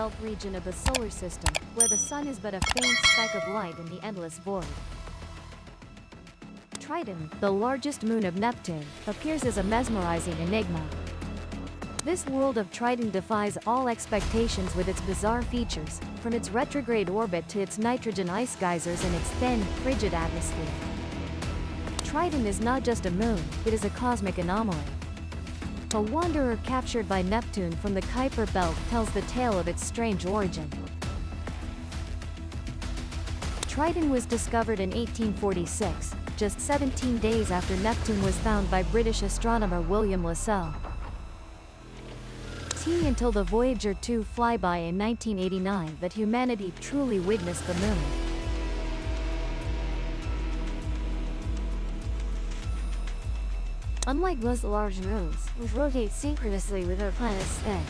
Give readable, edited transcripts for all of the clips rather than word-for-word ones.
Belt region of the solar system, where the sun is but a faint speck of light in the endless void. Triton, the largest moon of Neptune, appears as a mesmerizing enigma. This world of Triton defies all expectations with its bizarre features, from its retrograde orbit to its nitrogen ice geysers and its thin, frigid atmosphere. Triton is not just a moon, it is a cosmic anomaly. A wanderer captured by Neptune from the Kuiper Belt tells the tale of its strange origin. Triton was discovered in 1846, just 17 days after Neptune was found by British astronomer William Lassell. Until the Voyager 2 flyby in 1989 that humanity truly witnessed the moon. Unlike most large moons, which rotate synchronously with our planet's spin,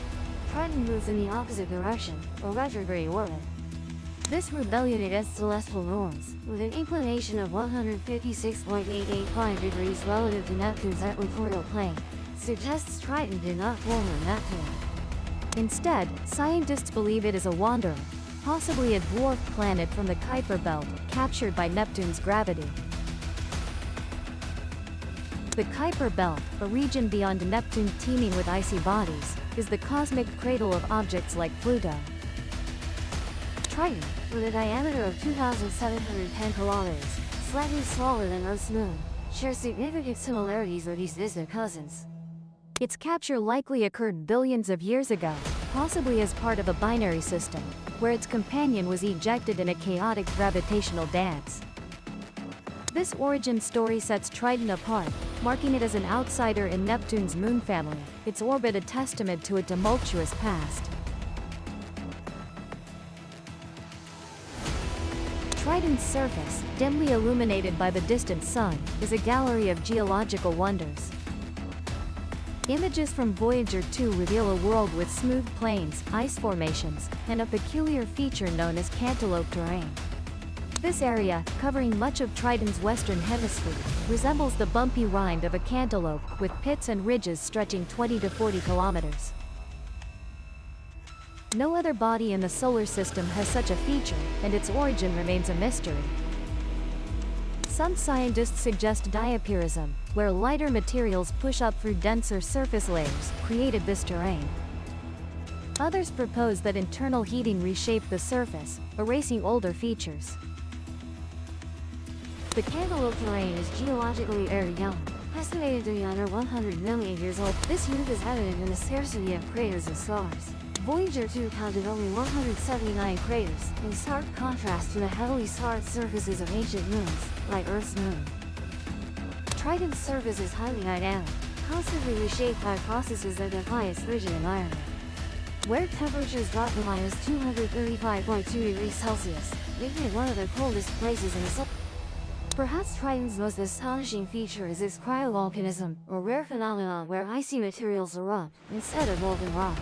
Triton moves in the opposite direction, or retrograde orbit. This rebellion against celestial norms, with an inclination of 156.885 degrees relative to Neptune's equatorial plane, suggests Triton did not form on Neptune. Instead, scientists believe it is a wanderer, possibly a dwarf planet from the Kuiper Belt, captured by Neptune's gravity. The Kuiper Belt, a region beyond Neptune teeming with icy bodies, is the cosmic cradle of objects like Pluto. Triton, with a diameter of 2,710 kilometers, slightly smaller than Earth's moon, shares significant similarities with these distant cousins. Its capture likely occurred billions of years ago, possibly as part of a binary system, where its companion was ejected in a chaotic gravitational dance. This origin story sets Triton apart, marking it as an outsider in Neptune's moon family, its orbit a testament to a tumultuous past. Triton's surface, dimly illuminated by the distant sun, is a gallery of geological wonders. Images from Voyager 2 reveal a world with smooth plains, ice formations, and a peculiar feature known as cantaloupe terrain. This area, covering much of Triton's western hemisphere, resembles the bumpy rind of a cantaloupe, with pits and ridges stretching 20 to 40 kilometers. No other body in the solar system has such a feature, and its origin remains a mystery. Some scientists suggest diapirism, where lighter materials push up through denser surface layers, created this terrain. Others propose that internal heating reshaped the surface, erasing older features. The cantaloupe terrain is geologically very young, estimated to be under 100 million years old. This youth is evident in the scarcity of craters and stars. Voyager 2 counted only 179 craters, in stark contrast to the heavily scarred surfaces of ancient moons, like Earth's moon. Triton's surface is highly dynamic, constantly reshaped by processes that defy its rigid environment. Where temperatures drop to minus 235.2 degrees Celsius, making it one of the coldest places in the solar. Perhaps Triton's most astonishing feature is its cryovolcanism, or rare phenomenon where icy materials erupt, instead of molten rock.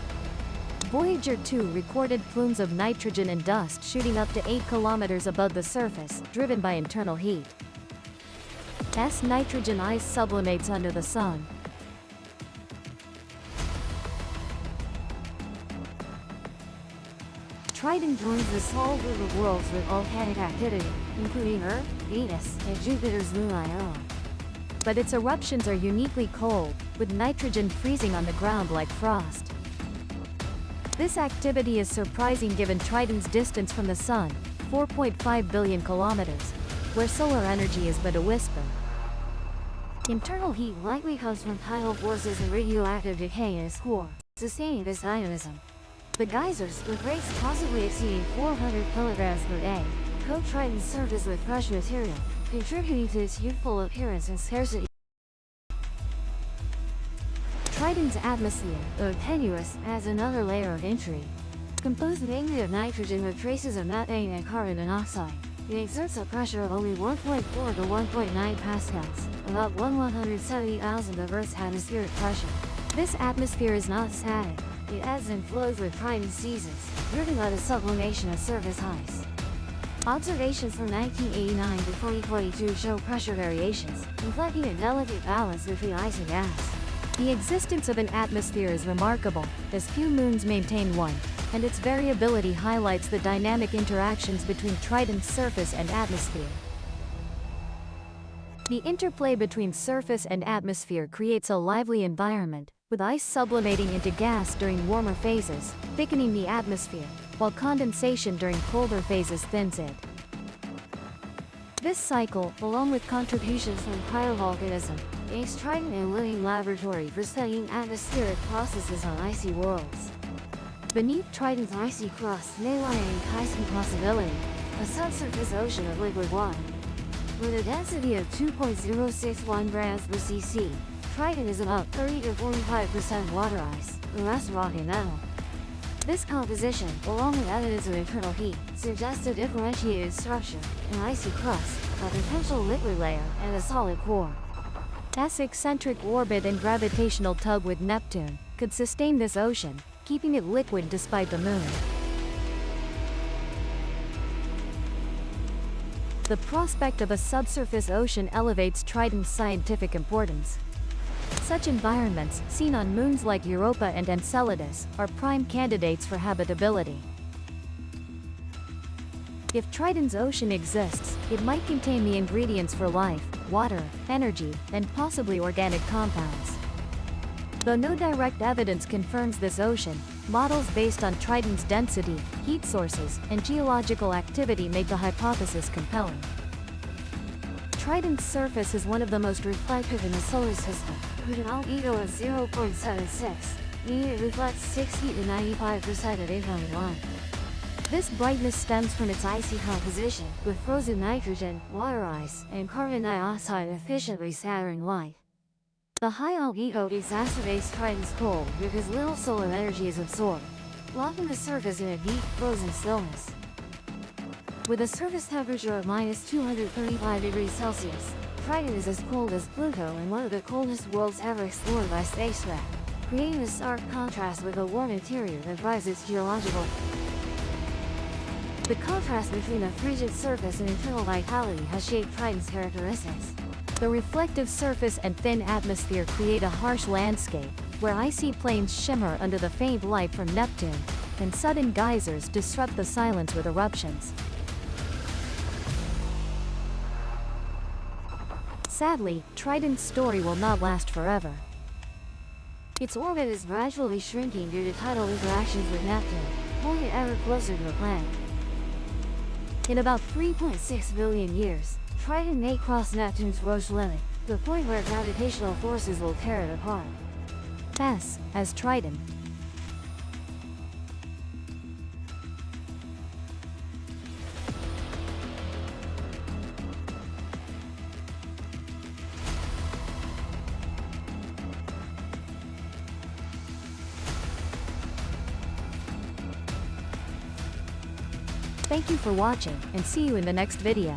Voyager 2 recorded plumes of nitrogen and dust shooting up to 8 kilometers above the surface, driven by internal heat. As nitrogen ice sublimates under the sun, Triton joins the small group of worlds with volcanic activity, including Earth, Venus, and Jupiter's moon Io. But its eruptions are uniquely cold, with nitrogen freezing on the ground like frost. This activity is surprising given Triton's distance from the Sun, 4.5 billion kilometers, where solar energy is but a whisper. Internal heat likely comes from tidal forces and radioactive decay in its core, sustaining this dynamism. The geysers, with rates possibly exceeding 400 kilograms per day, coat Triton's surface with fresh material, contributing to its youthful appearance and scarcity. Triton's atmosphere, though tenuous, adds another layer of intrigue. Composed mainly of nitrogen with traces of methane and carbon monoxide, it exerts a pressure of only 1.4 to 1.9 pascals, about 170,000 of Earth's atmospheric pressure. This atmosphere is not static. It ebbs and flows with Triton's seasons, driven by the sublimation of surface ice. Observations from 1989 to 2022 show pressure variations, reflecting a delicate balance between ice and gas. The existence of an atmosphere is remarkable, as few moons maintain one. and its variability highlights the dynamic interactions between Triton's surface and atmosphere. The interplay between surface and atmosphere creates a lively environment, with ice sublimating into gas during warmer phases, thickening the atmosphere, while condensation during colder phases thins it. This cycle, along with contributions from cryovolcanism, makes Triton a living laboratory for studying atmospheric processes on icy worlds. Beneath Triton's icy crust may lie an enticing possibility, a subsurface ocean of liquid water. With a density of 2.061 grams per cc, Triton is about 30 to 45% water ice, the rest rock and metal. This composition, along with evidence of internal heat, suggests a differentiated structure, an icy crust, a potential liquid layer, and a solid core. This eccentric orbit and gravitational tug with Neptune could sustain this ocean, keeping it liquid despite the moon. The prospect of a subsurface ocean elevates Triton's scientific importance. Such environments, seen on moons like Europa and Enceladus, are prime candidates for habitability. If Triton's ocean exists, it might contain the ingredients for life, water, energy, and possibly organic compounds. Though no direct evidence confirms this ocean, models based on Triton's density, heat sources, and geological activity make the hypothesis compelling. Triton's surface is one of the most reflective in the solar system, with an albedo of 0.76, meaning it reflects 60 to 95% of incoming light. This brightness stems from its icy composition, with frozen nitrogen, water ice, and carbon dioxide efficiently scattering light. The high albedo exacerbates Triton's cold because little solar energy is absorbed, locking the surface in a deep, frozen stillness. With a surface temperature of -235 degrees Celsius, Triton is as cold as Pluto and one of the coldest worlds ever explored by spacecraft, creating a stark contrast with a warm interior that drives its geological. The contrast between a frigid surface and internal vitality has shaped Triton's characteristics. The reflective surface and thin atmosphere create a harsh landscape, where icy plains shimmer under the faint light from Neptune, and sudden geysers disrupt the silence with eruptions. Sadly, Triton's story will not last forever. Its orbit is gradually shrinking due to tidal interactions with Neptune, pulling it ever closer to the planet. In about 3.6 billion years, Triton may cross Neptune's Roche limit, the point where gravitational forces will tear it apart. As Triton. Thank you for watching, and see you in the next video.